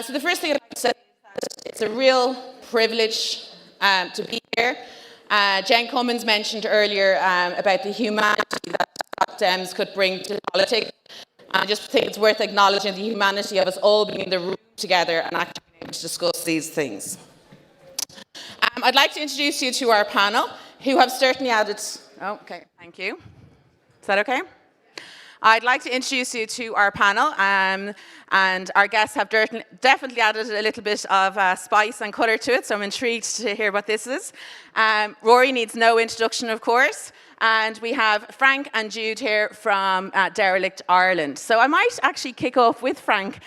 So the first thing I'd like to say is that it's a real privilege to be here. Jen Cummins mentioned earlier about the humanity that Dems could bring to politics. I just think it's worth acknowledging the humanity of us all being in the room together and actually being able to discuss these things. I'd like to introduce you to our panel, who have certainly added... Oh, okay, thank you. Is that okay? I'd like to introduce you to our panel, and our guests have definitely added a little bit of spice and colour to it, so I'm intrigued to hear what this is. Rory needs no introduction, of course, and we have Frank and Jude here from Derelict Ireland. So I might actually kick off with Frank,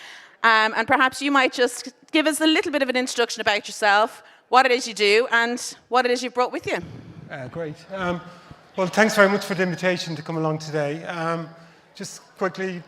and perhaps you might just give us a little bit of an introduction about yourself, what it is you do, and what it is you've brought with you. Great. Well, thanks very much for the invitation to come along today. Just quickly,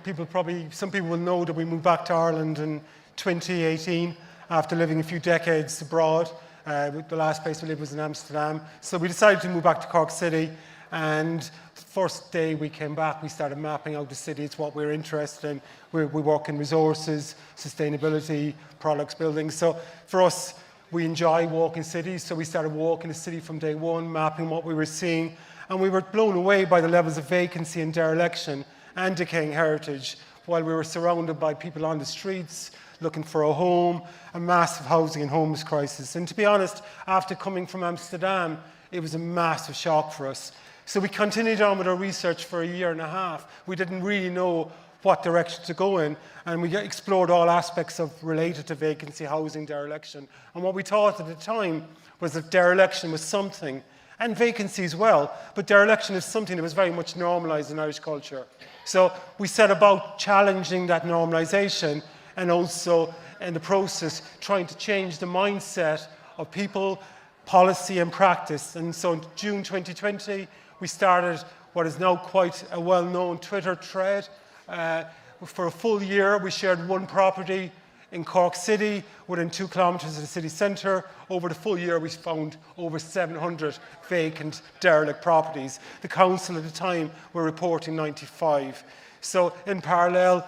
some people will know that we moved back to Ireland in 2018 after living a few decades abroad. The last place we lived was in Amsterdam. So we decided to move back to Cork City, and the first day we came back, we started mapping out the city. It's what we're interested in. We work in resources, sustainability, products, buildings. So for us, we enjoy walking cities, so we started walking the city from day one, mapping what we were seeing, and we were blown away by the levels of vacancy and dereliction and decaying heritage, while we were surrounded by people on the streets looking for a home, a massive housing and homeless crisis. And to be honest, after coming from Amsterdam, it was a massive shock for us. So we continued on with our research for a year and a half. We didn't really know what direction to go in, and we explored all aspects related to vacancy, housing, dereliction. And what we thought at the time was that dereliction was something, and vacancy as well, but dereliction is something that was very much normalised in Irish culture. So we set about challenging that normalisation, and also in the process trying to change the mindset of people, policy and practice. And so in June 2020 we started what is now quite a well-known Twitter thread. For a full year we shared one property in Cork City, within 2 kilometres of the city centre. Over the full year, we found over 700 vacant, derelict properties. The council at the time were reporting 95. So in parallel,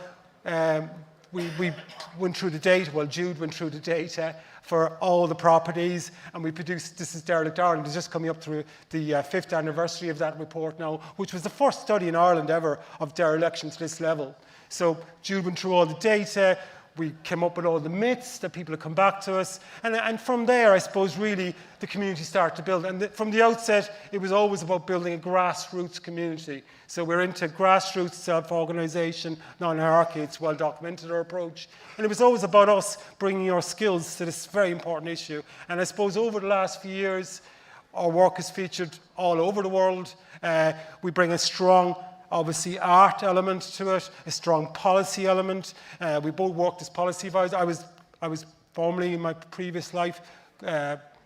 we went through the data, well, Jude went through the data for all the properties, and we produced, this is Derelict Ireland, it's just coming up through the 5th anniversary of that report now, which was the first study in Ireland ever of dereliction to this level. So Jude went through all the data. We came up with all the myths that people have come back to us. And from there, I suppose, really, the community started to build. And from the outset, it was always about building a grassroots community. So we're into grassroots self-organisation, non-hierarchy. It's well-documented, our approach. And it was always about us bringing our skills to this very important issue. And I suppose over the last few years, our work is featured all over the world. We bring a strong, obviously, art element to it, a strong policy element. We both worked as policy advisors. I was formerly, in my previous life,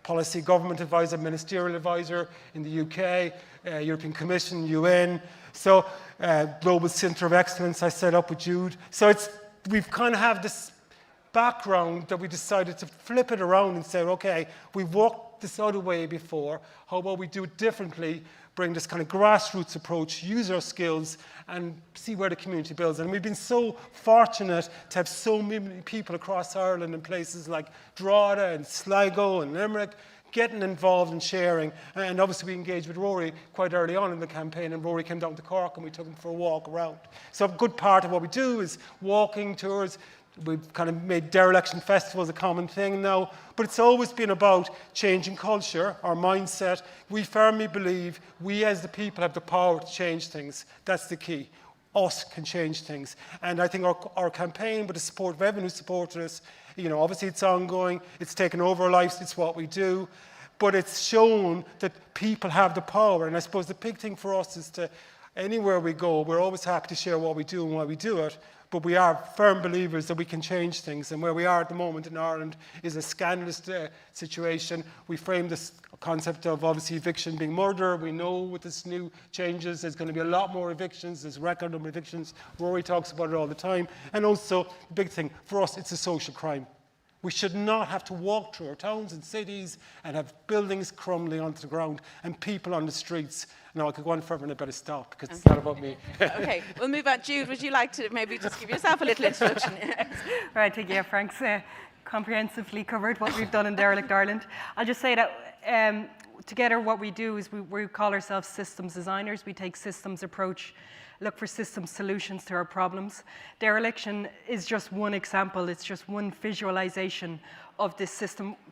policy government advisor, ministerial advisor in the UK, European Commission, UN. So Global Centre of Excellence I set up with Jude. So we've kind of have this background that we decided to flip it around and say, okay, we've worked this other way before. How about we do it differently? Bring this kind of grassroots approach, use our skills, and see where the community builds. And we've been so fortunate to have so many people across Ireland in places like Drogheda and Sligo and Limerick getting involved and sharing. And obviously we engaged with Rory quite early on in the campaign, and Rory came down to Cork and we took him for a walk around. So a good part of what we do is walking tours. We've kind of made dereliction festivals a common thing now, but it's always been about changing culture, our mindset. We firmly believe we as the people have the power to change things. That's the key. Us can change things. And I think our campaign, with the support of everyone who supported us, obviously it's ongoing, it's taken over our lives, it's what we do, but it's shown that people have the power. And I suppose the big thing for us is to, anywhere we go, we're always happy to share what we do and why we do it. But we are firm believers that we can change things. And where we are at the moment in Ireland is a scandalous situation. We frame this concept of, obviously, eviction being murder. We know with this new changes, there's going to be a lot more evictions. There's a record number of evictions. Rory talks about it all the time. And also, the big thing, for us, it's a social crime. We should not have to walk through our towns and cities and have buildings crumbling onto the ground and people on the streets. No, I could go on forever and I better stop because it's not about me. Okay, we'll move on. Jude, would you like to maybe just give yourself a little introduction? Right, I think, yeah, Frank's comprehensively covered what we've done in Derelict Ireland. I'll just say that together what we do is we call ourselves systems designers. We take systems approach, look for system solutions to our problems. Dereliction is just one example. It's just one visualization of this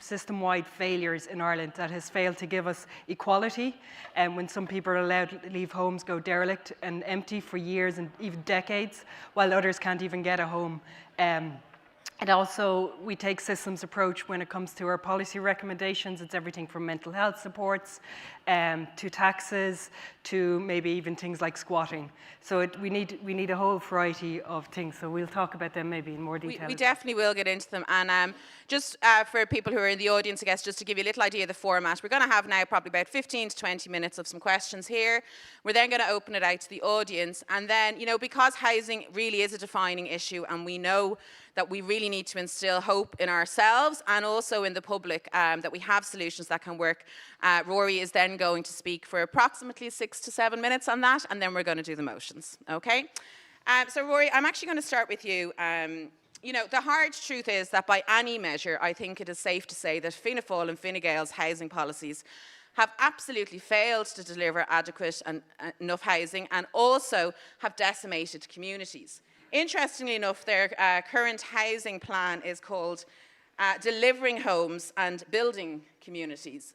system-wide failures in Ireland that has failed to give us equality. And when some people are allowed to leave homes, go derelict and empty for years and even decades, while others can't even get a home. And also, we take systems approach when it comes to our policy recommendations. It's everything from mental health supports to taxes to maybe even things like squatting. So we need a whole variety of things. So we'll talk about them maybe in more detail. We definitely will get into them. And just for people who are in the audience, I guess, just to give you a little idea of the format, we're going to have now probably about 15 to 20 minutes of some questions here. We're then going to open it out to the audience. And then, you know, because housing really is a defining issue, and we know that we really need to instill hope in ourselves and also in the public, that we have solutions that can work. Rory is then going to speak for approximately 6 to 7 minutes on that, and then we're going to do the motions, okay? So Rory, I'm actually going to start with you. You know, the hard truth is that by any measure, I think it is safe to say that Fianna Fáil and Fine Gael's housing policies have absolutely failed to deliver adequate and enough housing, and also have decimated communities. Interestingly enough, their current housing plan is called Delivering Homes and Building Communities.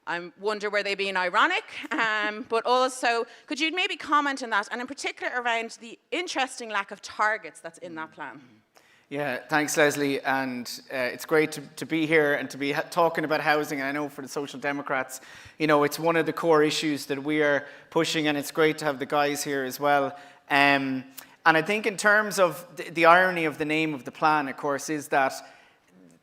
I wonder were they being ironic, but also could you maybe comment on that, and in particular around the interesting lack of targets that's in that plan? Yeah, thanks, Leslie, and it's great to be here and to be talking about housing. And I know for the Social Democrats, you know, it's one of the core issues that we are pushing, and it's great to have the guys here as well. And I think in terms of the irony of the name of the plan, of course, is that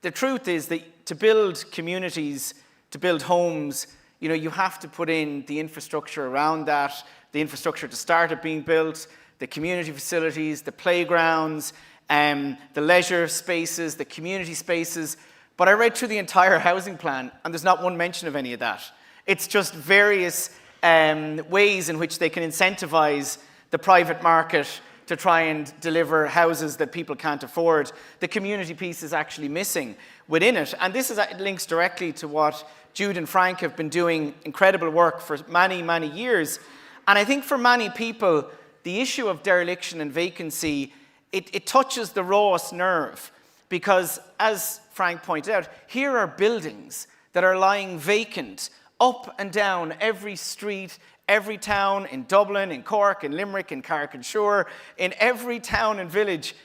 the truth is that to build communities, to build homes, you know, you have to put in the infrastructure around that, the infrastructure to start it being built, the community facilities, the playgrounds, the leisure spaces, the community spaces. But I read through the entire housing plan, and there's not one mention of any of that. It's just various ways in which they can incentivize the private market to try and deliver houses that people can't afford. The community piece is actually missing within it. And this links directly to what Jude and Frank have been doing incredible work for many, many years. And I think for many people, the issue of dereliction and vacancy, it touches the rawest nerve. Because as Frank pointed out, here are buildings that are lying vacant up and down every street, every town in Dublin, in Cork, in Limerick, in Carrick-on-Suir, in every town and village,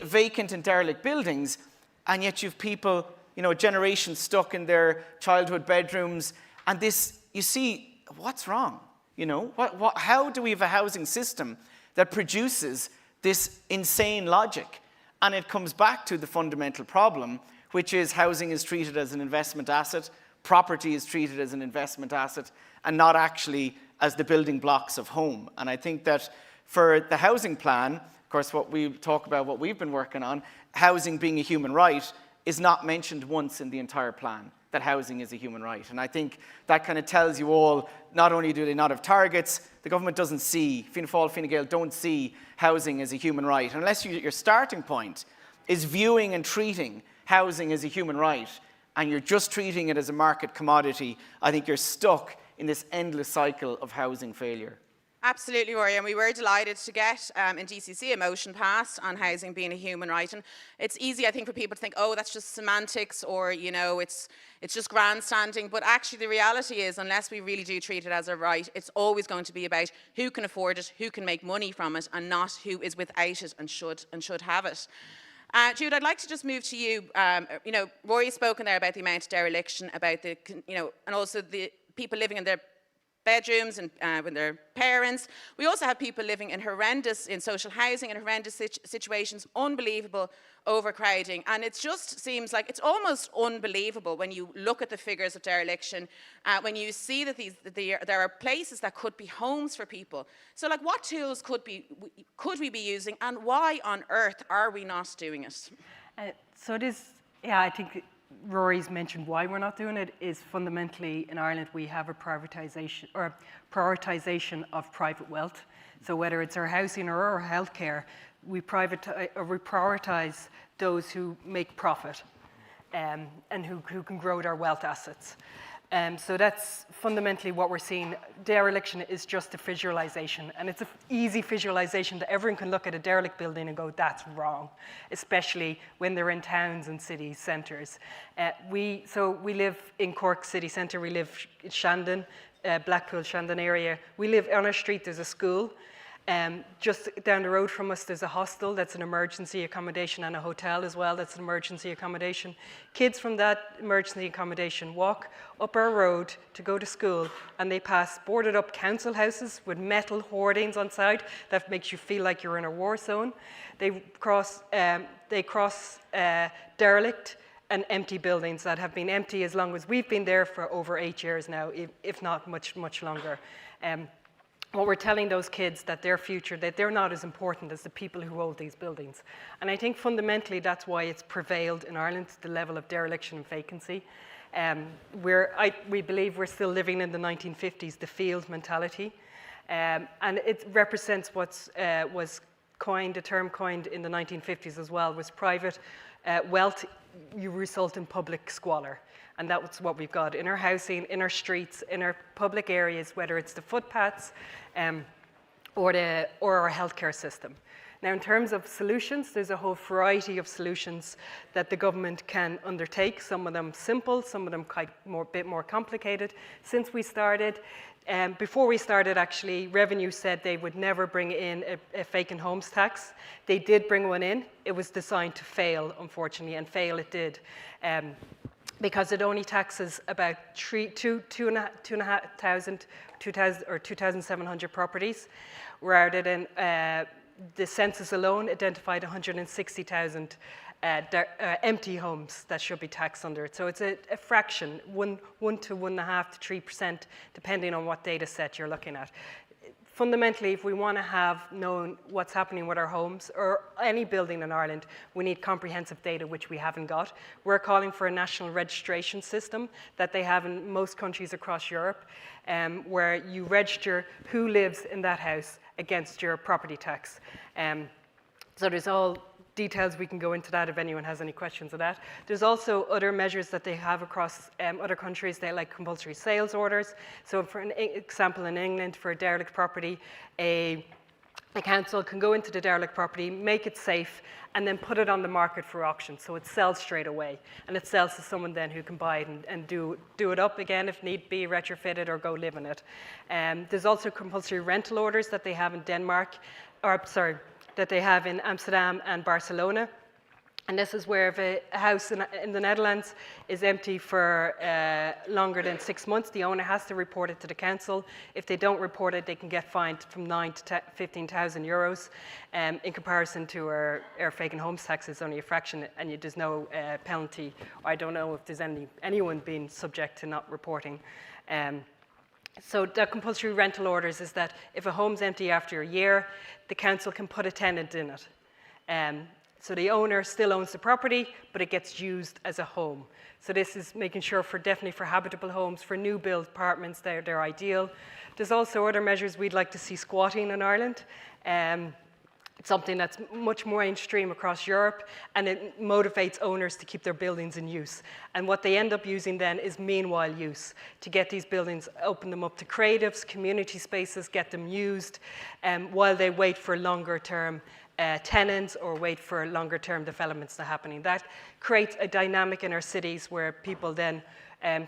vacant and derelict buildings, and yet you've people, you know, a generation stuck in their childhood bedrooms, and this, you see, what's wrong? You know, how do we have a housing system that produces this insane logic? And it comes back to the fundamental problem, which is housing is treated as an investment asset, property is treated as an investment asset, and not actually as the building blocks of home. And I think that for the housing plan, of course, what we talk about, what we've been working on, housing being a human right, is not mentioned once in the entire plan, that housing is a human right. And I think that kind of tells you all, not only do they not have targets, the government doesn't see, Fianna Fáil, Fine Gael don't see housing as a human right. Unless your starting point is viewing and treating housing as a human right, and you're just treating it as a market commodity, I think you're stuck in this endless cycle of housing failure. Absolutely, Rory, and we were delighted to get in DCC a motion passed on housing being a human right. And it's easy, I think, for people to think, oh, that's just semantics, or, you know, it's just grandstanding. But actually the reality is, unless we really do treat it as a right, it's always going to be about who can afford it, who can make money from it, and not who is without it and should have it. Jude, I'd like to just move to you. You know, Rory's spoken there about the amount of dereliction, about the, you know, and also the people living in their bedrooms and with their parents. We also have people living in social housing in horrendous situations, unbelievable overcrowding. And it just seems like it's almost unbelievable when you look at the figures of dereliction, when you see that there are places that could be homes for people. So like, what tools could we be using, and why on earth are we not doing it? So it is Yeah, I think Rory's mentioned why we're not doing it is fundamentally in Ireland we have a privatisation or prioritisation of private wealth. So whether it's our housing or our healthcare, we prioritise those who make profit and who can grow their wealth assets. So that's fundamentally what we're seeing. Dereliction is just a visualization, and it's an easy visualization that everyone can look at a derelict building and go, that's wrong, especially when they're in towns and city centres. We live in Cork city centre, we live in Shandon, Blackpool, Shandon area. We live on our street, there's a school. Just down the road from us, there's a hostel that's an emergency accommodation and a hotel as well that's an emergency accommodation. Kids from that emergency accommodation walk up our road to go to school and they pass boarded up council houses with metal hoardings on side that makes you feel like you're in a war zone. They cross derelict and empty buildings that have been empty as long as we've been there for over 8 years now, if not much, much longer. What we're telling those kids that their future, that they're not as important as the people who hold these buildings. And I think fundamentally that's why it's prevailed in Ireland, the level of dereliction and vacancy. We believe we're still living in the 1950s, the field mentality. And it represents what's was coined, a term coined in the 1950s as well, was private wealth, you result in public squalor. And that's what we've got in our housing, in our streets, in our public areas, whether it's the footpaths or our healthcare system. Now, in terms of solutions, there's a whole variety of solutions that the government can undertake. Some of them simple, some of them bit more complicated. Since we started, before we started, actually, Revenue said they would never bring in a vacant homes tax. They did bring one in. It was designed to fail, unfortunately, and fail it did. Because it only taxes about 2,700 properties, rather than the census alone identified 160,000 empty homes that should be taxed under it. So it's a fraction, 1 to 1.5 to 3%, depending on what data set you're looking at. Fundamentally, if we want to have known what's happening with our homes or any building in Ireland, we need comprehensive data, which we haven't got. We're calling for a national registration system that they have in most countries across Europe, where you register who lives in that house against your property tax. So there's all details, we can go into that if anyone has any questions of that. There's also other measures that they have across other countries. They like compulsory sales orders. So for an example, in England, for a derelict property, a council can go into the derelict property, make it safe, and then put it on the market for auction. So it sells straight away. And it sells to someone then who can buy it and do it up again if need be, retrofit it or go live in it. There's also compulsory rental orders that they have in that they have in Amsterdam and Barcelona. And this is where if a house in the Netherlands is empty for longer than 6 months, the owner has to report it to the council. If they don't report it, they can get fined from 9,000 to 15,000 euros. In comparison to our vacant homes tax, it's only a fraction, and there's no penalty. I don't know if there's anyone being subject to not reporting. So the compulsory rental orders is that if a home's empty after a year, the council can put a tenant in it. So the owner still owns the property, but it gets used as a home. So this is making sure definitely for habitable homes, for new build apartments, they're ideal. There's also other measures we'd like to see squatting in Ireland. It's something that's much more mainstream across Europe, and it motivates owners to keep their buildings in use. And what they end up using then is meanwhile use, to get these buildings, open them up to creatives, community spaces, get them used, while they wait for longer term tenants or wait for longer term developments to happening. That creates a dynamic in our cities where people then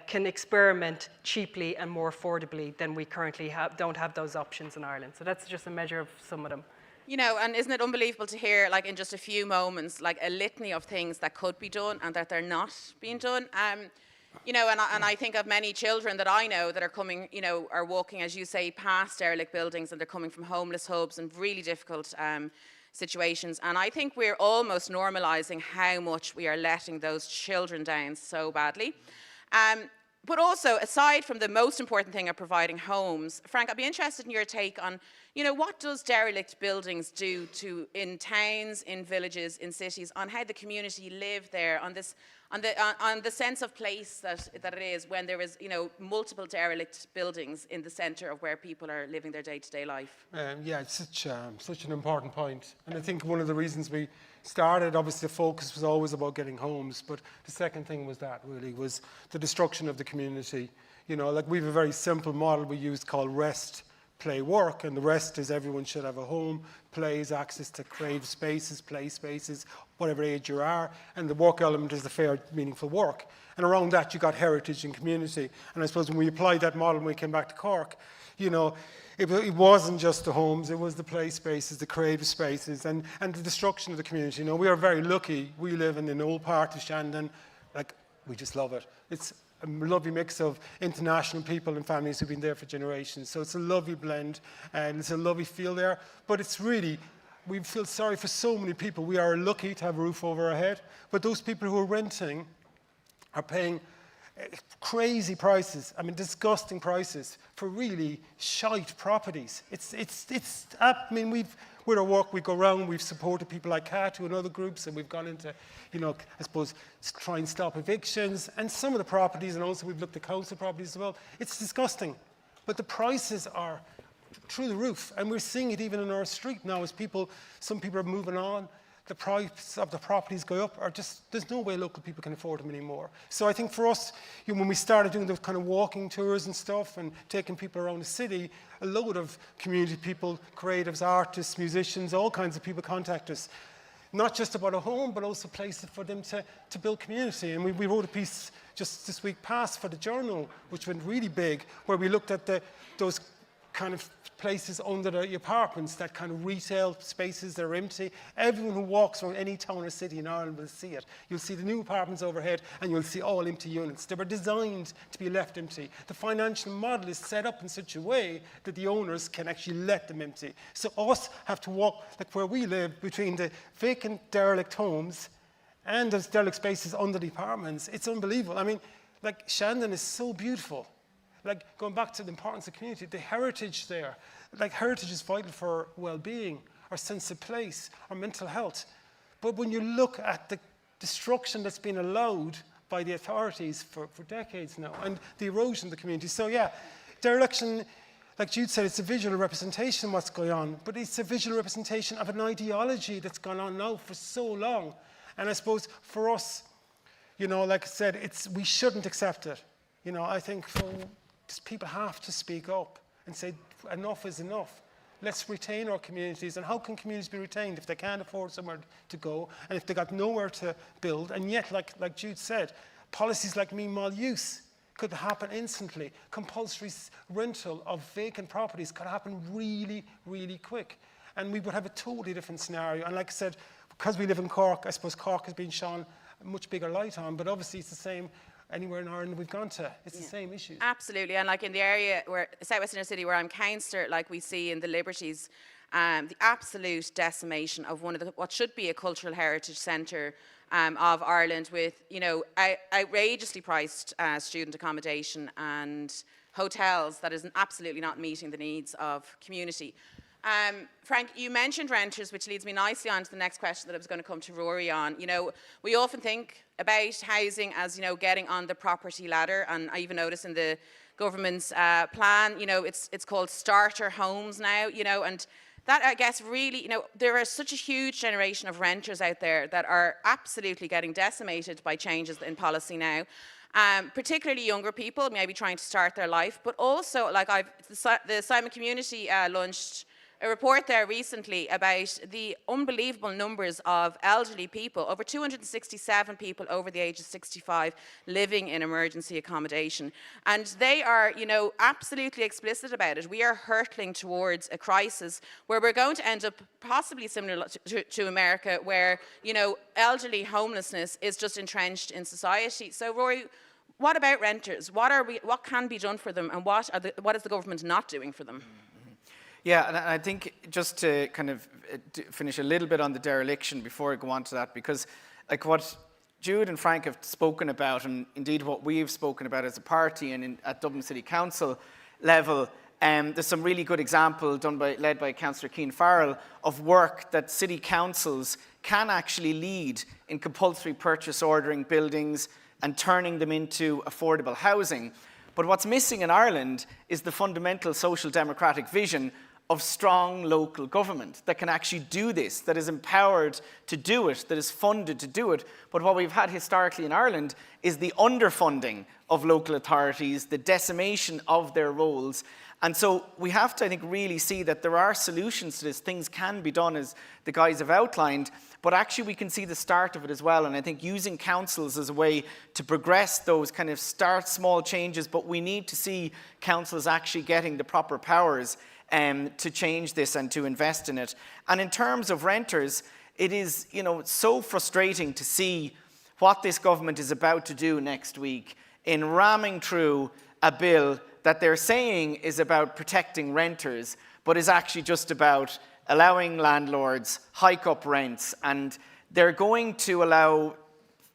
can experiment cheaply and more affordably than we currently don't have those options in Ireland. So that's just a measure of some of them. You know, and isn't it unbelievable to hear, like in just a few moments, like a litany of things that could be done and that they're not being done. You know, and I think of many children that I know that are coming, you know, are walking, as you say, past derelict buildings, and they're coming from homeless hubs and really difficult situations. And I think we're almost normalising how much we are letting those children down so badly. But also, aside from the most important thing of providing homes, Frank, I'd be interested in your take on, what does derelict buildings do in towns, in villages, in cities, on how the community live there, on the sense of place that it is when there is, multiple derelict buildings in the centre of where people are living their day-to-day life. Yeah, it's such an important point. And I think one of the reasons we started, obviously the focus was always about getting homes, but the second thing was the destruction of the community. We have a very simple model we use called rest, play, work, and the rest is everyone should have a home, plays, access to creative spaces, play spaces, whatever age you are, and the work element is the fair, meaningful work. And around that you got heritage and community. And I suppose when we applied that model when we came back to Cork, it wasn't just the homes, it was the play spaces, the creative spaces, and the destruction of the community. We are very lucky. We live in an old part of Shandon. We just love it. It's a lovely mix of international people and families who've been there for generations. So it's a lovely blend, and it's a lovely feel there. But it's really, we feel sorry for so many people. We are lucky to have a roof over our head, but those people who are renting are paying crazy prices, disgusting prices for really shite properties. With our work, we go around, we've supported people like CAT and other groups, and we've gone into, I suppose, try and stop evictions. And some of the properties, and also we've looked at council properties as well, it's disgusting. But the prices are through the roof, and we're seeing it even in our street now as some people are moving on. The price of the properties go up, or just, there's no way local people can afford them anymore. So I think for us, when we started doing those kind of walking tours and stuff and taking people around the city, a load of community people, creatives, artists, musicians, all kinds of people contact us. Not just about a home, but also places for them to build community. And we wrote a piece just this week past for the Journal, which went really big, where we looked at those kind of places under the apartments, that kind of retail spaces that are empty. Everyone who walks around any town or city in Ireland will see it. You'll see the new apartments overhead and you'll see all empty units. They were designed to be left empty. The financial model is set up in such a way that the owners can actually let them empty. So us have to walk, like where we live, between the vacant derelict homes and those derelict spaces under the apartments. It's unbelievable. Shandon is so beautiful. Going back to the importance of community, the heritage there, heritage is vital for well-being, our sense of place, our mental health. But when you look at the destruction that's been allowed by the authorities for decades now, and the erosion of the community. So yeah, dereliction, like Jude said, it's a visual representation of what's going on, but it's a visual representation of an ideology that's gone on now for so long. And I suppose for us, like I said, we shouldn't accept it. I think people have to speak up and say enough is enough. Let's retain our communities. And how can communities be retained if they can't afford somewhere to go and if they got nowhere to build? And yet, like Jude said, policies like minimal use could happen instantly. Compulsory rental of vacant properties could happen really, really quick. And we would have a totally different scenario. And like I said, because we live in Cork, I suppose Cork has been shone a much bigger light on, but obviously it's the same anywhere in Ireland we've gone to. It's the same issue. Absolutely. And in the area where, Southwest Inner City, where I'm councillor, we see in the Liberties, the absolute decimation of one of what should be a cultural heritage centre of Ireland with, outrageously priced student accommodation and hotels that is absolutely not meeting the needs of community. Frank, you mentioned renters, which leads me nicely on to the next question that I was going to come to Rory on. We often think about housing as, getting on the property ladder, and I even notice in the government's plan, it's called starter homes now, and that, I guess, really, there is such a huge generation of renters out there that are absolutely getting decimated by changes in policy now. Particularly younger people, maybe trying to start their life, but also, the Simon Community launched a report there recently about the unbelievable numbers of elderly people, over 267 people over the age of 65 living in emergency accommodation. And they are, absolutely explicit about it. We are hurtling towards a crisis where we're going to end up possibly similar to America, where, elderly homelessness is just entrenched in society. So, Rory, what about renters? What can be done for them, and what is the government not doing for them? Yeah, and I think just to kind of finish a little bit on the dereliction before I go on to that, because what Jude and Frank have spoken about, and indeed what we've spoken about as a party and at Dublin City Council level, there's some really good example led by Councillor Keane Farrell of work that city councils can actually lead in compulsory purchase ordering buildings and turning them into affordable housing. But what's missing in Ireland is the fundamental social democratic vision of strong local government that can actually do this, that is empowered to do it, that is funded to do it. But what we've had historically in Ireland is the underfunding of local authorities, the decimation of their roles. And so we have to, I think, really see that there are solutions to this. Things can be done as the guys have outlined, but actually we can see the start of it as well. And I think using councils as a way to progress those kind of start small changes, but we need to see councils actually getting the proper powers to change this and to invest in it. And in terms of renters, it is, so frustrating to see what this government is about to do next week in ramming through a bill that they're saying is about protecting renters, but is actually just about allowing landlords hike up rents. And they're going to allow,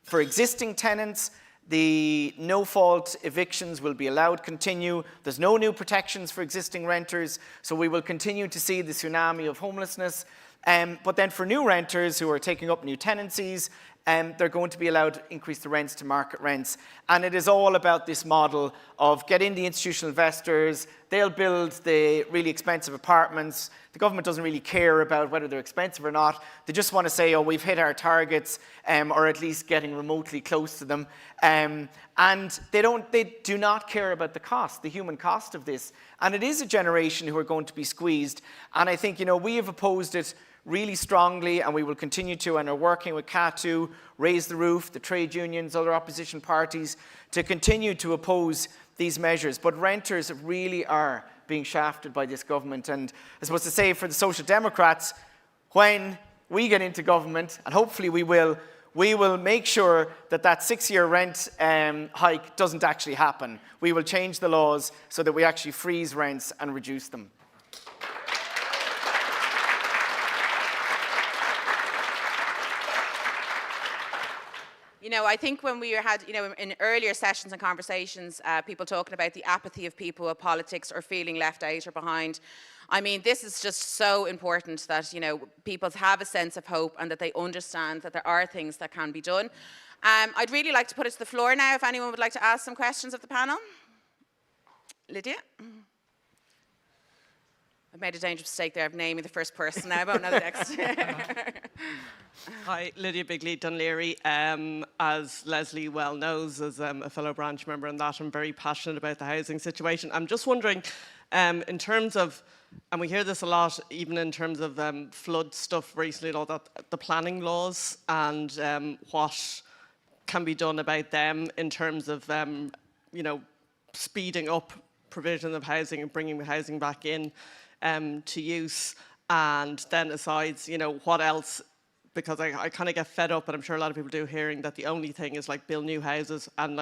for existing tenants, the no-fault evictions will be allowed to continue. There's no new protections for existing renters, so we will continue to see the tsunami of homelessness. But then for new renters who are taking up new tenancies, they're going to be allowed to increase the rents to market rents. And it is all about this model of get in the institutional investors, they'll build the really expensive apartments. The government doesn't really care about whether they're expensive or not. They just want to say, oh, we've hit our targets, or at least getting remotely close to them. And they do not care about the cost, the human cost of this. And it is a generation who are going to be squeezed. And I think, we have opposed it really strongly, and we will continue to, and are working with CATU, Raise the Roof, the trade unions, other opposition parties, to continue to oppose these measures. But renters really are being shafted by this government. And I suppose to say for the Social Democrats, when we get into government, and hopefully we will make sure that that 6-year rent hike doesn't actually happen. We will change the laws so that we actually freeze rents and reduce them. I think when we had, in earlier sessions and conversations, people talking about the apathy of people with politics or feeling left out or behind. I mean, this is just so important that, people have a sense of hope and that they understand that there are things that can be done. I'd really like to put it to the floor now if anyone would like to ask some questions of the panel. Lydia? I've made a dangerous mistake there of naming the first person now, I won't know the next. Hi, Lydia Bigley Dunleary. As Leslie well knows, as a fellow branch member on that, I'm very passionate about the housing situation. I'm just wondering, in terms of, and we hear this a lot, even in terms of flood stuff recently and all that, the planning laws and what can be done about them in terms of, speeding up provision of housing and bringing housing back in to use. And then aside, what else? Because I kind of get fed up, and I'm sure a lot of people do, hearing that the only thing is build new houses. And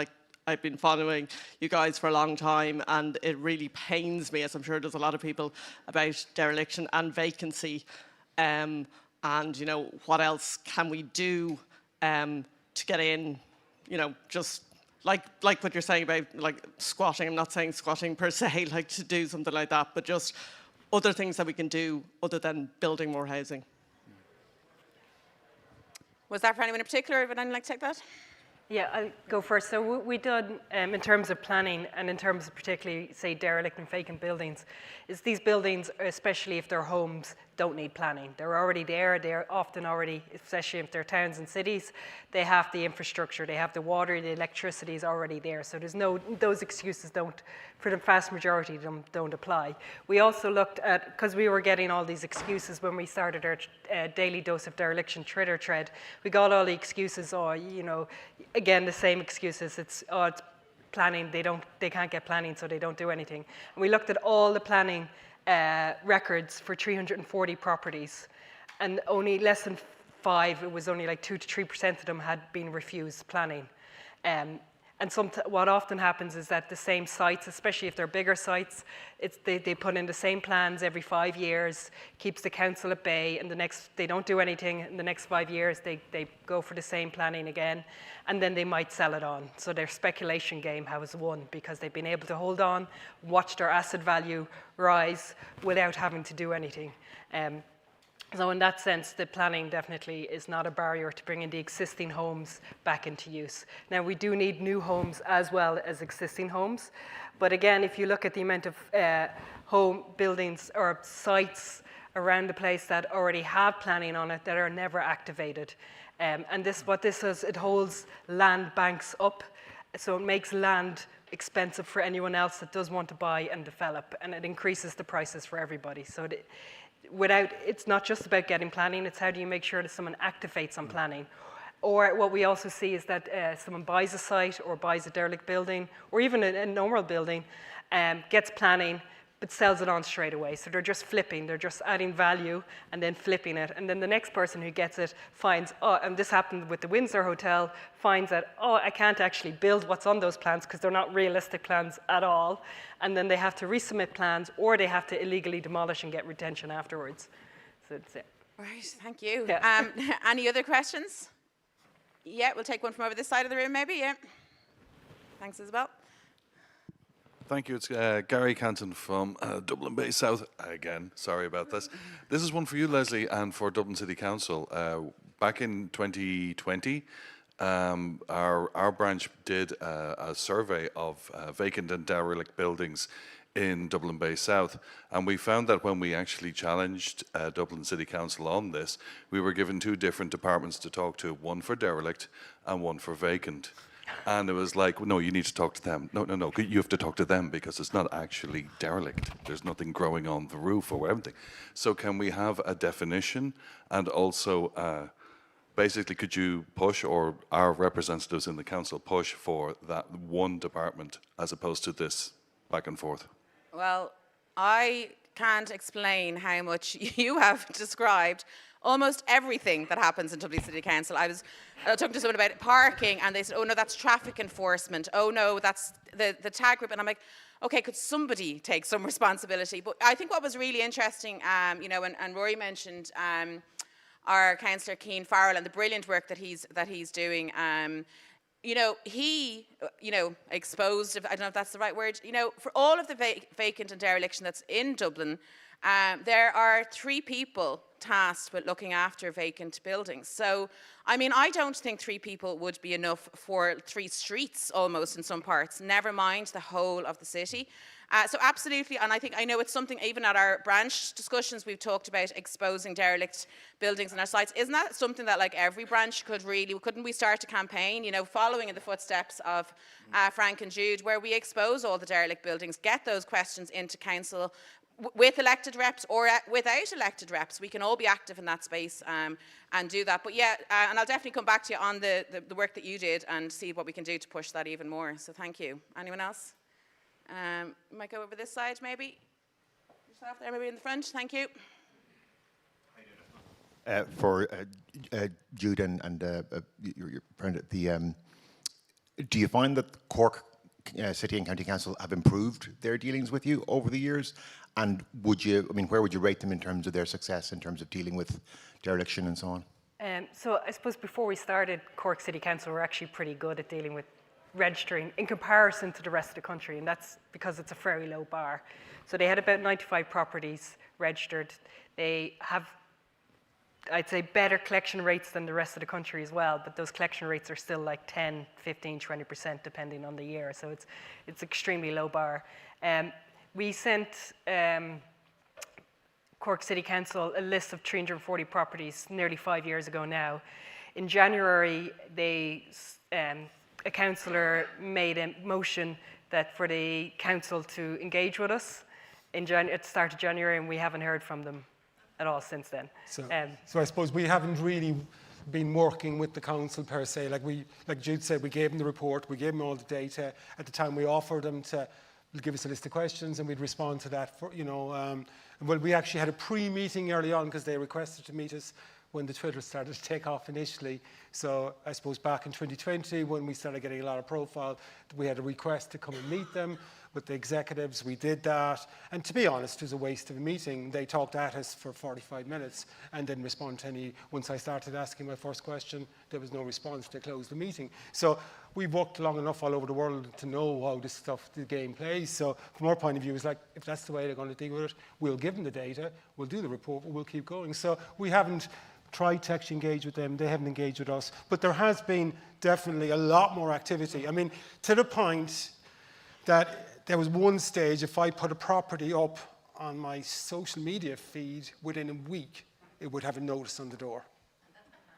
I've been following you guys for a long time, and it really pains me, as I'm sure it does a lot of people, about dereliction and vacancy. And what else can we do to get in? Just like what you're saying about squatting. I'm not saying squatting per se, to do something like that, but just other things that we can do other than building more housing. Was that for anyone in particular? Would anyone like to take that? Yeah, I'll go first. So we done, in terms of planning and in terms of particularly, say, derelict and vacant buildings, is these buildings, especially if they're homes, don't need planning. They're already there. They're often already, especially if they're towns and cities, they have the infrastructure, they have the water, the electricity is already there. So there's those excuses don't, for the vast majority of them, don't apply. We also looked at, because we were getting all these excuses when we started our daily dose of dereliction thread, we got all the excuses, again, the same excuses. It's planning, they can't get planning, so they don't do anything. And we looked at all the planning records for 340 properties, and only less than 5, it was only 2 to 3% of them had been refused planning. And what often happens is that the same sites, especially if they're bigger sites, they put in the same plans every 5 years, keeps the council at bay, and they don't do anything in the next 5 years, they go for the same planning again, and then they might sell it on. So their speculation game has won because they've been able to hold on, watch their asset value rise without having to do anything. So in that sense, the planning definitely is not a barrier to bringing the existing homes back into use. Now, we do need new homes as well as existing homes. But again, if you look at the amount of home buildings or sites around the place that already have planning on it that are never activated. And what this does, it holds land banks up. So it makes land expensive for anyone else that does want to buy and develop. And it increases the prices for everybody. So it's not just about getting planning, it's how do you make sure that someone activates on planning. Or what we also see is that someone buys a site or buys a derelict building, or even a normal building, gets planning, but sells it on straight away. So they're just flipping, they're just adding value and then flipping it. And then the next person who gets it finds, and this happened with the Windsor Hotel, finds that, I can't actually build what's on those plans because they're not realistic plans at all. And then they have to resubmit plans, or they have to illegally demolish and get retention afterwards. So that's it. Right, thank you. Yeah. Any other questions? Yeah, we'll take one from over this side of the room, maybe. Yeah. Thanks, Isabel. Thank you. It's Gary Canton from Dublin Bay South. Again, sorry about this. This is one for you, Lesley, and for Dublin City Council. Back in 2020, our branch did a survey of vacant and derelict buildings in Dublin Bay South, and we found that when we actually challenged Dublin City Council on this, we were given two different departments to talk to, one for derelict and one for vacant. And it was like, no, you need to talk to them. No, you have to talk to them because it's not actually derelict. There's nothing growing on the roof or anything. So can we have a definition? And also, basically, could you push, or our representatives in the council push for that one department as opposed to this back and forth? Well, I can't explain how much you have described almost everything that happens in Dublin City Council. I was talking to someone about parking, and they said, oh no, that's traffic enforcement. Oh no, that's the tag group. And I'm like, okay, could somebody take some responsibility? But I think what was really interesting, and Rory mentioned our councillor Keane Farrell and the brilliant work that he's doing. He exposed, I don't know if that's the right word, for all of the vacant and dereliction that's in Dublin, there are 3 people tasked with looking after vacant buildings. So, I don't think 3 people would be enough for 3 streets almost in some parts, never mind the whole of the city. So absolutely, and I know it's something, even at our branch discussions, we've talked about exposing derelict buildings on our sites. Isn't that something that like every branch couldn't we start a campaign, following in the footsteps of Frank and Jude, where we expose all the derelict buildings, get those questions into council, with elected reps or without elected reps. We can all be active in that space and do that. But yeah, and I'll definitely come back to you on the work that you did and see what we can do to push that even more. So thank you. Anyone else? Might go over this side maybe. Yourself there, maybe in the front. Thank you. For Jude and your friend, do you find that Cork City and County Council have improved their dealings with you over the years? And where would you rate them in terms of their success, in terms of dealing with dereliction and so on? So I suppose before we started, Cork City Council were actually pretty good at dealing with registering in comparison to the rest of the country, and that's because it's a very low bar. So they had about 95 properties registered. They have, I'd say, better collection rates than the rest of the country as well, but those collection rates are still like 10, 15, 20% depending on the year, so it's extremely low bar. We sent Cork City Council a list of 340 properties nearly 5 years ago now. In January, a councillor made a motion that for the council to engage with us at the start of January, and we haven't heard from them at all since then. So I suppose we haven't really been working with the council per se. Like Jude said, we gave them the report, we gave them all the data. At the time, we offered them to give us a list of questions, and we'd respond to that. Well, we actually had a pre-meeting early on because they requested to meet us when the Twitter started to take off initially. So I suppose back in 2020, when we started getting a lot of profile, we had a request to come and meet them with the executives. We did that. And to be honest, it was a waste of a meeting. They talked at us for 45 minutes and didn't respond to any. Once I started asking my first question, there was no response. They closed the meeting. So we've worked long enough all over the world to know how this stuff, the game plays. So from our point of view, it's like, if that's the way they're going to deal with it, we'll give them the data, we'll do the report, but we'll keep going. So we haven't tried to actually engage with them. They haven't engaged with us. But there has been definitely a lot more activity. I mean, to the point that there was one stage, if I put a property up on my social media feed, within a week, it would have a notice on the door.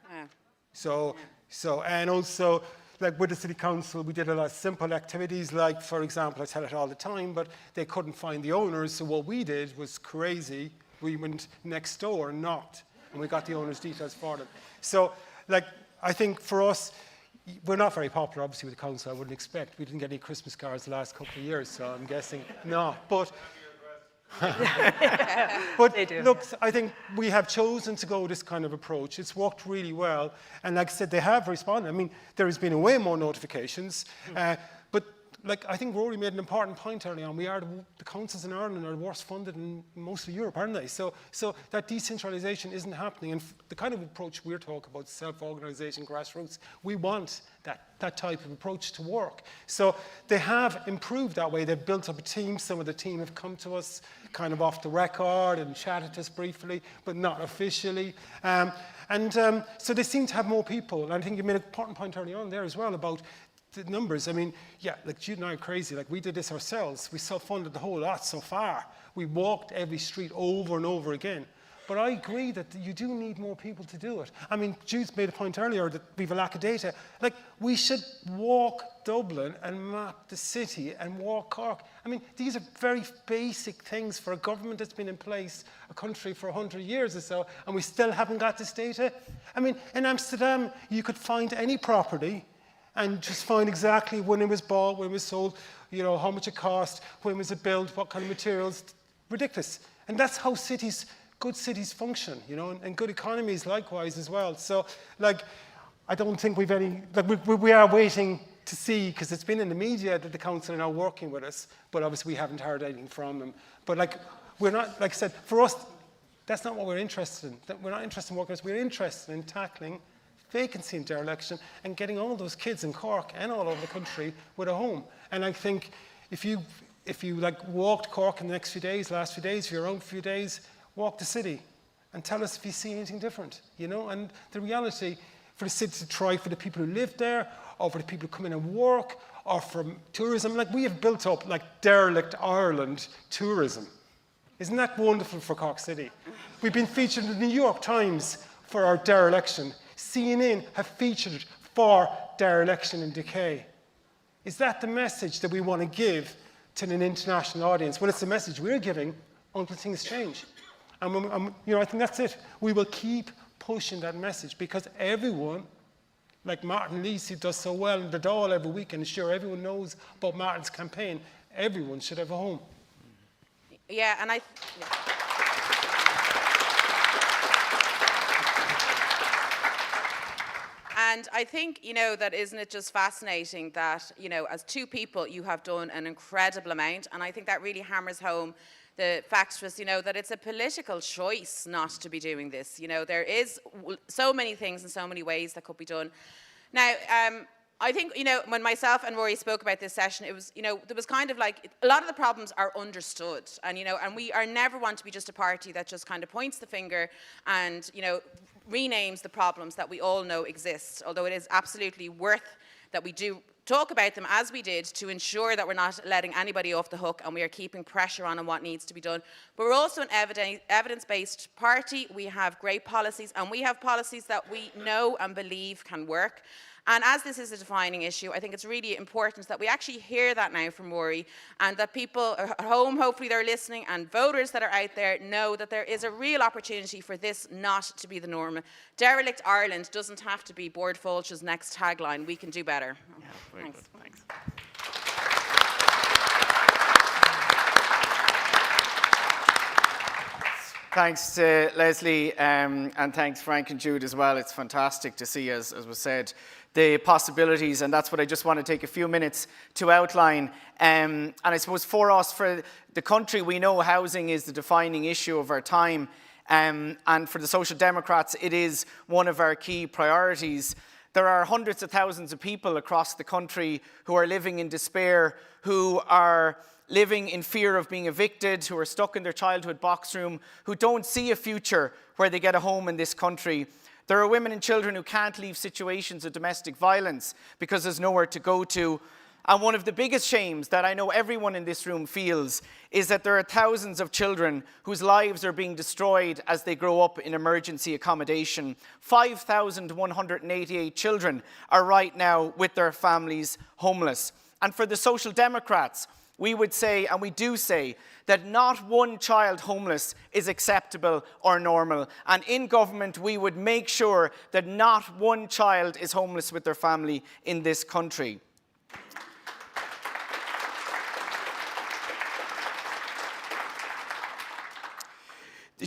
Yeah. So, and also, like with the City Council, we did a lot of simple activities, like, for example, I tell it all the time, but they couldn't find the owners, so what we did was crazy. We went next door and knocked, and we got the owner's details for them. So, like, I think for us, we're not very popular, obviously, with the council, I wouldn't expect. We didn't get any Christmas cards the last couple of years, so I'm guessing no. But, but look, I think we have chosen to go this kind of approach. It's worked really well. And like I said, they have responded. I mean, there has been way more notifications. But like, I think Rory made an important point early on. We are the councils in Ireland are the worst funded in most of Europe, aren't they? So that decentralisation isn't happening. And the kind of approach we're talking about, self-organisation, grassroots, we want that type of approach to work. So they have improved that way. They've built up a team. Some of the team have come to us kind of off the record and chatted to us briefly, but not officially. So they seem to have more people. And I think you made an important point early on there as well about the numbers. I mean, yeah, like Jude and I are crazy. Like, we did this ourselves. We self-funded the whole lot so far. We walked every street over and over again. But I agree that you do need more people to do it. I mean, Jude's made a point earlier that we have a lack of data. Like, we should walk Dublin and map the city and walk Cork. I mean, these are very basic things for a government that's been in place, a country for 100 years or so, and we still haven't got this data. I mean, in Amsterdam, you could find any property and just find exactly when it was bought, when it was sold, you know, how much it cost, when was it built, what kind of materials. Ridiculous. And that's how cities, good cities function, you know, and good economies likewise as well. So, like, I don't think we've any, like, we are waiting to see, because it's been in the media that the council are now working with us, but obviously we haven't heard anything from them. But, like, we're not, like I said, for us, that's not what we're interested in. We're not interested in working with us. We're interested in tackling vacancy in dereliction and getting all those kids in Cork and all over the country with a home. And I think if you like walked Cork in the next few days, last few days, if you're around for a few days, walk the city and tell us if you see anything different, you know? And the reality for the city to try for the people who live there, or for the people who come in and work, or from tourism, like we have built up like Derelict Ireland tourism. Isn't that wonderful for Cork City? We've been featured in the New York Times for our dereliction. CNN have featured it for dereliction and decay. Is that the message that we want to give to an international audience? Well, it's the message we're giving until things change. And you know, I think that's it. We will keep pushing that message, because everyone, like Martin Lees, who does so well in the Dáil every week, and sure everyone knows about Martin's campaign, everyone should have a home. Yeah, and And I think, you know, that isn't it just fascinating that, you know, as two people, you have done an incredible amount. And I think that really hammers home the fact to us, you know, that it's a political choice not to be doing this. You know, there is so many things in so many ways that could be done. Now, I think, you know, when myself and Rory spoke about this session, it was, you know, there was kind of like, a lot of the problems are understood. And, you know, and we are never want to be just a party that just kind of points the finger and, you know, renames the problems that we all know exist, although it is absolutely worth that we do talk about them as we did to ensure that we're not letting anybody off the hook and we are keeping pressure on what needs to be done. But we're also an evidence-based party. We have great policies, and we have policies that we know and believe can work. And as this is a defining issue, I think it's really important that we actually hear that now from Rory, and that people at home, hopefully they're listening, and voters that are out there know that there is a real opportunity for this not to be the norm. Derelict Ireland doesn't have to be Board Fulch's next tagline. We can do better. Yeah, Thanks. Good. Thanks. Thanks to Leslie, and thanks Frank and Jude as well. It's fantastic to see, as was said, the possibilities, and that's what I just want to take a few minutes to outline. And I suppose for us, for the country, we know housing is the defining issue of our time, and for the Social Democrats, it is one of our key priorities. There are hundreds of thousands of people across the country who are living in despair, who are living in fear of being evicted, who are stuck in their childhood box room, who don't see a future where they get a home in this country. There are women and children who can't leave situations of domestic violence because there's nowhere to go to. And one of the biggest shames that I know everyone in this room feels is that there are thousands of children whose lives are being destroyed as they grow up in emergency accommodation. 5,188 children are right now with their families homeless. And for the Social Democrats, we would say, and we do say, that not one child homeless is acceptable or normal. And in government, we would make sure that not one child is homeless with their family in this country.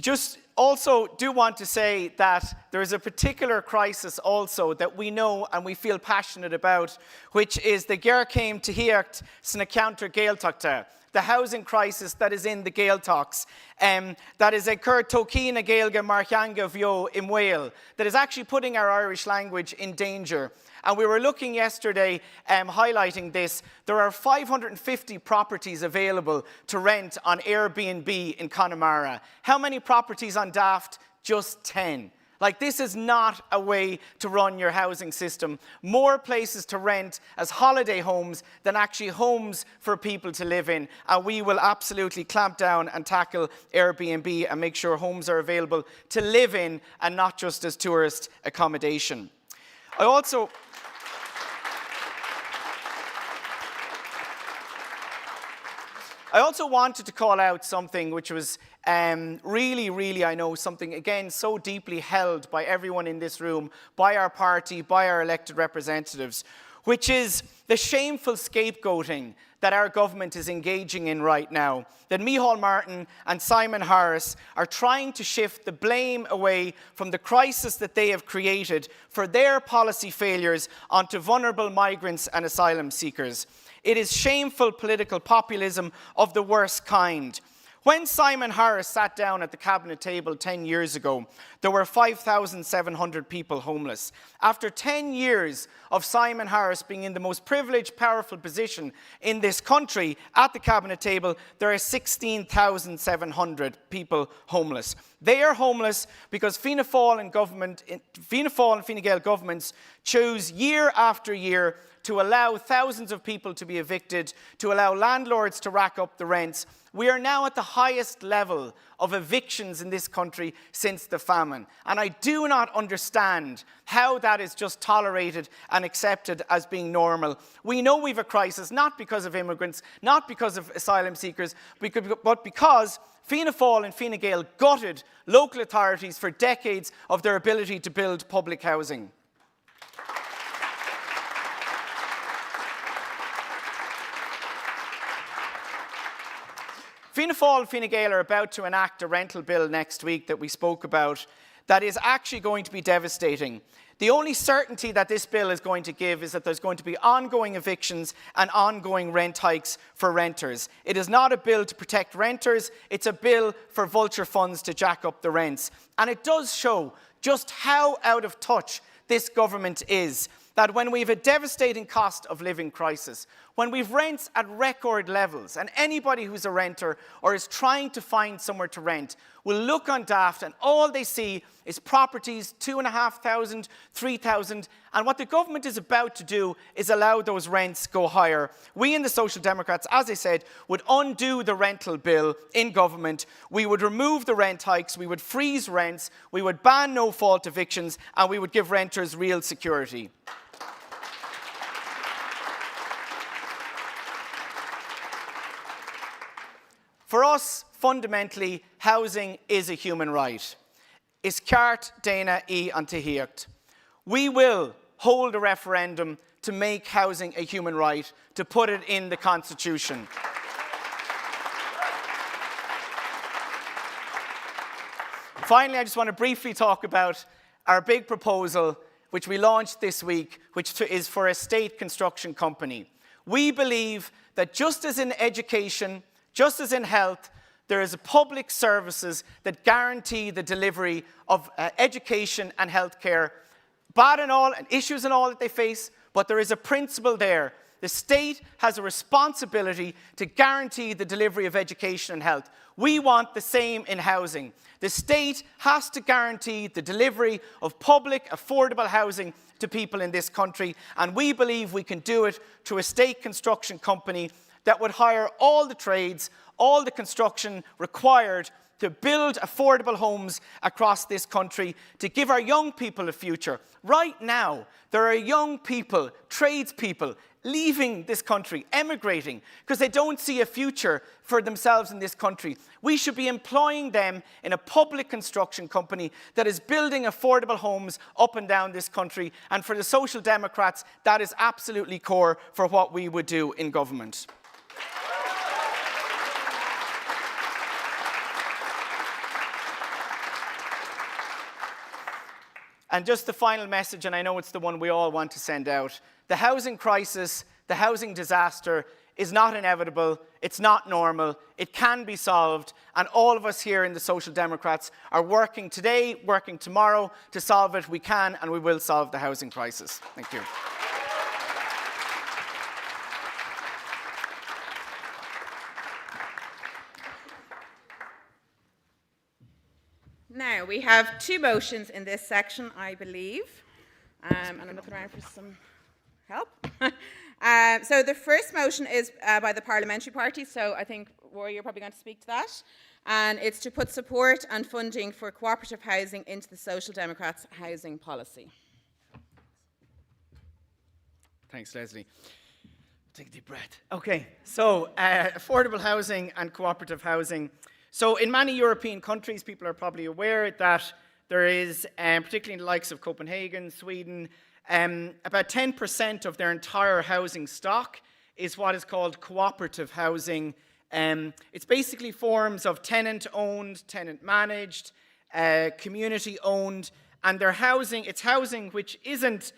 Just also do want to say that there is a particular crisis also that we know and we feel passionate about, which is the Gearcéim Tíocht sna Ceantar Gaeltachta, the housing crisis that is in the Gaeltachts, that is a Cur Tócína Gaelga Marchanga Vio in Wales, that is actually putting our Irish language in danger. And we were looking yesterday, highlighting this. There are 550 properties available to rent on Airbnb in Connemara. How many properties on Daft? Just 10. Like, this is not a way to run your housing system. More places to rent as holiday homes than actually homes for people to live in. And we will absolutely clamp down and tackle Airbnb and make sure homes are available to live in and not just as tourist accommodation. I also wanted to call out something which was really, I know, something, again, so deeply held by everyone in this room, by our party, by our elected representatives, which is the shameful scapegoating that our government is engaging in right now. That Micheál Martin and Simon Harris are trying to shift the blame away from the crisis that they have created for their policy failures onto vulnerable migrants and asylum seekers. It is shameful political populism of the worst kind. When Simon Harris sat down at the cabinet table 10 years ago, there were 5,700 people homeless. After 10 years of Simon Harris being in the most privileged, powerful position in this country at the cabinet table, there are 16,700 people homeless. They are homeless because Fianna Fáil and Fine Gael governments choose year after year to allow thousands of people to be evicted, to allow landlords to rack up the rents. We are now at the highest level of evictions in this country since the famine. And I do not understand how that is just tolerated and accepted as being normal. We know we have a crisis, not because of immigrants, not because of asylum seekers, but because Fianna Fáil and Fine Gael gutted local authorities for decades of their ability to build public housing. Fianna Fáil and Fine Gael are about to enact a rental bill next week that we spoke about that is actually going to be devastating. The only certainty that this bill is going to give is that there's going to be ongoing evictions and ongoing rent hikes for renters. It is not a bill to protect renters, it's a bill for vulture funds to jack up the rents. And it does show just how out of touch this government is. That when we have a devastating cost of living crisis, when we've rents at record levels, and anybody who's a renter or is trying to find somewhere to rent will look on Daft and all they see is properties, 2,500, 3,000, and what the government is about to do is allow those rents go higher. We in the Social Democrats, as I said, would undo the rental bill in government. We would remove the rent hikes, we would freeze rents, we would ban no-fault evictions, and we would give renters real security. For us, fundamentally, housing is a human right. Is ceart déine í an tíocht. We will hold a referendum to make housing a human right, to put it in the Constitution. Finally, I just want to briefly talk about our big proposal, which we launched this week, which is for a state construction company. We believe that just as in education, just as in health, there is public services that guarantee the delivery of education and healthcare, bad and all, and issues and all that they face, but there is a principle there. The state has a responsibility to guarantee the delivery of education and health. We want the same in housing. The state has to guarantee the delivery of public, affordable housing to people in this country, and we believe we can do it through a state construction company that would hire all the trades, all the construction required to build affordable homes across this country, to give our young people a future. Right now, there are young people, tradespeople, leaving this country, emigrating, because they don't see a future for themselves in this country. We should be employing them in a public construction company that is building affordable homes up and down this country. And for the Social Democrats, that is absolutely core for what we would do in government. And just the final message, and I know it's the one we all want to send out. The housing crisis, the housing disaster is not inevitable, it's not normal, it can be solved, and all of us here in the Social Democrats are working today, working tomorrow to solve it. We can and we will solve the housing crisis. Thank you. Now, we have two motions in this section, I believe, and I'm looking around for some help. So the first motion is by the parliamentary party, so I think, Rory, you're probably going to speak to that. And it's to put support and funding for cooperative housing into the Social Democrats' housing policy. Thanks, Lesley. Take a deep breath. Okay, so affordable housing and cooperative housing. So in many European countries, people are probably aware that there is, particularly in the likes of Copenhagen, Sweden, about 10% of their entire housing stock is what is called cooperative housing. It's basically forms of tenant-owned, tenant-managed, community-owned, and it's housing which isn't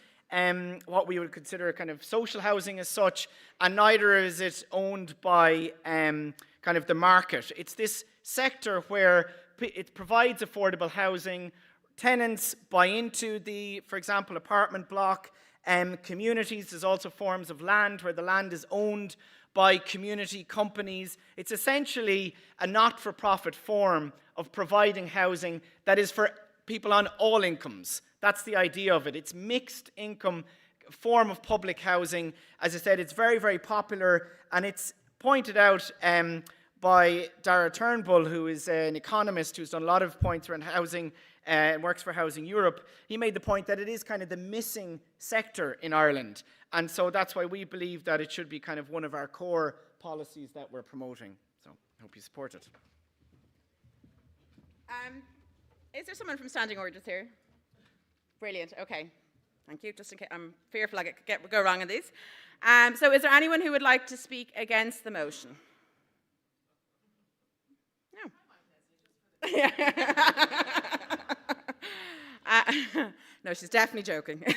what we would consider kind of social housing as such, and neither is it owned by kind of the market. It's this sector where it provides affordable housing. Tenants buy into the, for example, apartment block. Communities, there's also forms of land where the land is owned by community companies. It's essentially a not-for-profit form of providing housing that is for people on all incomes. That's the idea of it. It's mixed income form of public housing. As I said, it's very, very popular, and it's pointed out by Dara Turnbull, who is an economist who's done a lot of points around housing and works for Housing Europe. He made the point that it is kind of the missing sector in Ireland. And so that's why we believe that it should be kind of one of our core policies that we're promoting. So I hope you support it. Is there someone from Standing Orders here? Brilliant, okay. Thank you. Just in case, I'm fearful I could go wrong on these. So is there anyone who would like to speak against the motion? No. No, she's definitely joking. Is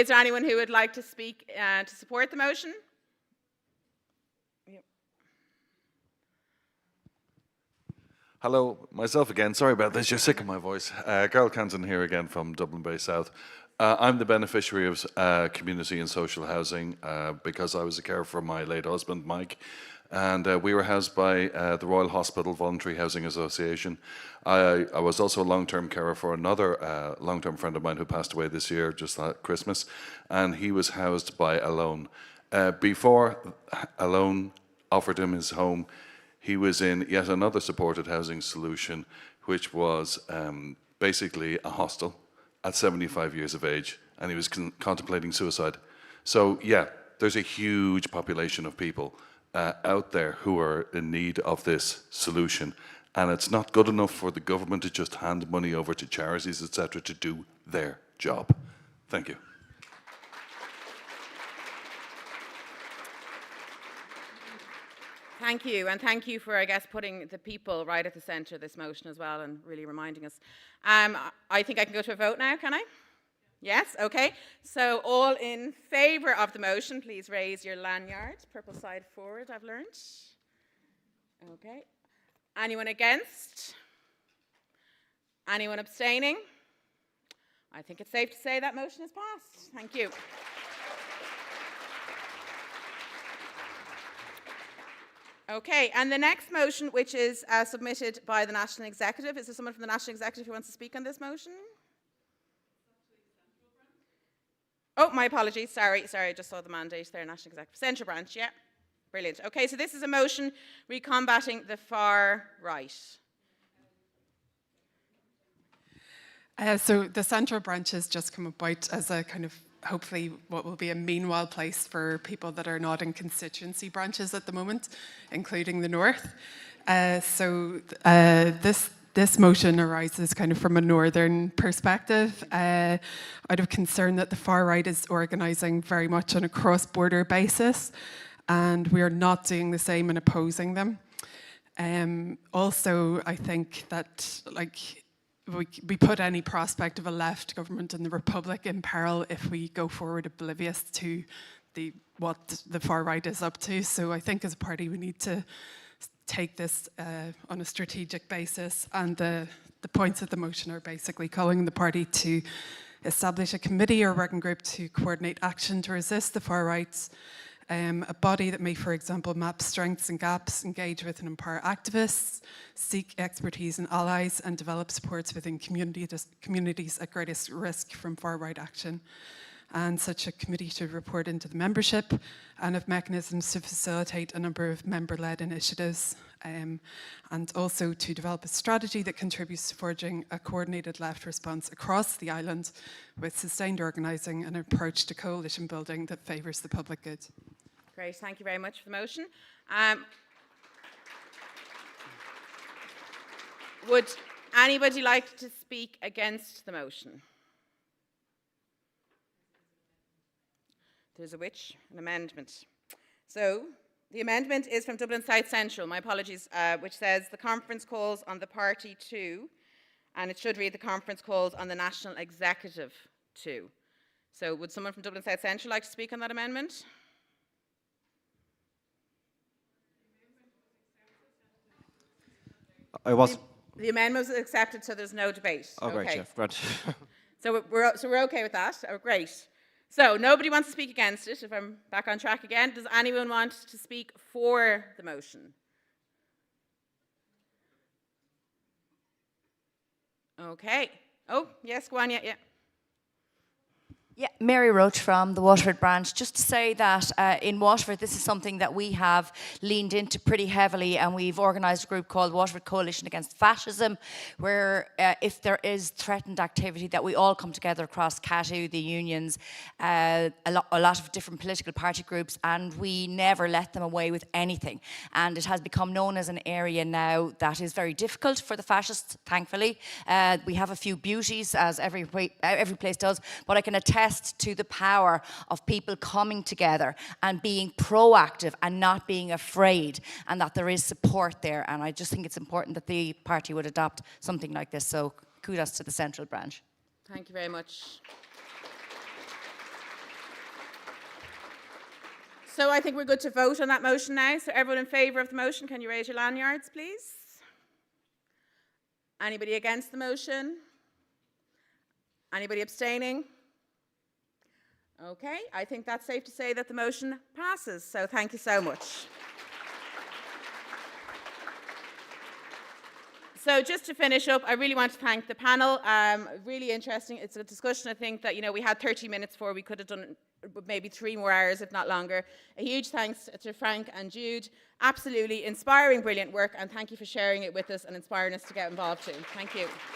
there anyone who would like to speak to support the motion? Yep. Hello, myself again. Sorry about this. You're sick of my voice. Carl Canton here again from Dublin Bay South. I'm the beneficiary of community and social housing because I was a carer for my late husband, Mike. And we were housed by the Royal Hospital Voluntary Housing Association. I was also a long-term carer for another long-term friend of mine who passed away this year, just at Christmas, and he was housed by Alone. Before Alone offered him his home, he was in yet another supported housing solution, which was basically a hostel at 75 years of age, and he was contemplating suicide. So yeah, there's a huge population of people out there who are in need of this solution, and it's not good enough for the government to just hand money over to charities, etc., to do their job. Thank you. Thank you, and thank you for, I guess, putting the people right at the centre of this motion as well and really reminding us. I think I can go to a vote now, can I? Yes, okay. So all in favour of the motion, please raise your lanyard. Purple side forward, I've learned. Okay. Anyone against? Anyone abstaining? I think it's safe to say that motion is passed. Thank you. Okay, and the next motion, which is submitted by the National Executive. Is there someone from the National Executive who wants to speak on this motion? Oh, my apologies. Sorry, I just saw the mandate there, National Executive. Central Branch, yeah. Brilliant. Okay, so this is a motion recombating the far right. So the Central Branch has just come about as a kind of, hopefully, what will be a meanwhile place for people that are not in constituency branches at the moment, including the North. This motion arises kind of from a northern perspective, out of concern that the far right is organising very much on a cross-border basis, and we are not doing the same in opposing them. Also, I think that we put any prospect of a left government in the Republic in peril if we go forward oblivious to what the far right is up to. So I think as a party we need to take this on a strategic basis, and the points of the motion are basically calling the party to establish a committee or working group to coordinate action to resist the far right, a body that may, for example, map strengths and gaps, engage with and empower activists, seek expertise and allies, and develop supports within communities at greatest risk from far right action. And such a committee should report into the membership and have mechanisms to facilitate a number of member-led initiatives, and also to develop a strategy that contributes to forging a coordinated left response across the island with sustained organising and an approach to coalition building that favours the public good. Great, thank you very much for the motion. Would anybody like to speak against the motion? There's an amendment. So the amendment is from Dublin South Central, my apologies, which says the conference calls on the party to, and it should read the conference calls on the National Executive to. So would someone from Dublin South Central like to speak on that amendment? The amendment was accepted, so there's no debate. Oh, okay. great, Jeff. Great. So we're okay with that. Oh, great. So nobody wants to speak against it, if I'm back on track again. Does anyone want to speak for the motion? Okay. Oh, yes, go on, yeah. Yeah, Mary Roach from the Waterford branch. Just to say that in Waterford, this is something that we have leaned into pretty heavily, and we've organised a group called Waterford Coalition Against Fascism, where if there is threatened activity, that we all come together across CATU, the unions, a lot of different political party groups, and we never let them away with anything. And it has become known as an area now that is very difficult for the fascists, thankfully. We have a few beauties, as every place does, but I can attest to the power of people coming together and being proactive and not being afraid, and that there is support there. And I just think it's important that the party would adopt something like this. So kudos to the Central Branch. Thank you very much. So I think we're good to vote on that motion now. So everyone in favour of the motion, can you raise your lanyards, please? Anybody against the motion? Anybody abstaining? Okay, I think that's safe to say that the motion passes. So thank you so much. So just to finish up, I really want to thank the panel. Really interesting. It's a discussion, I think, that, we had 30 minutes for. We could have done maybe 3 more hours, if not longer. A huge thanks to Frank and Jude. Absolutely inspiring, brilliant work. And thank you for sharing it with us and inspiring us to get involved too. Thank you.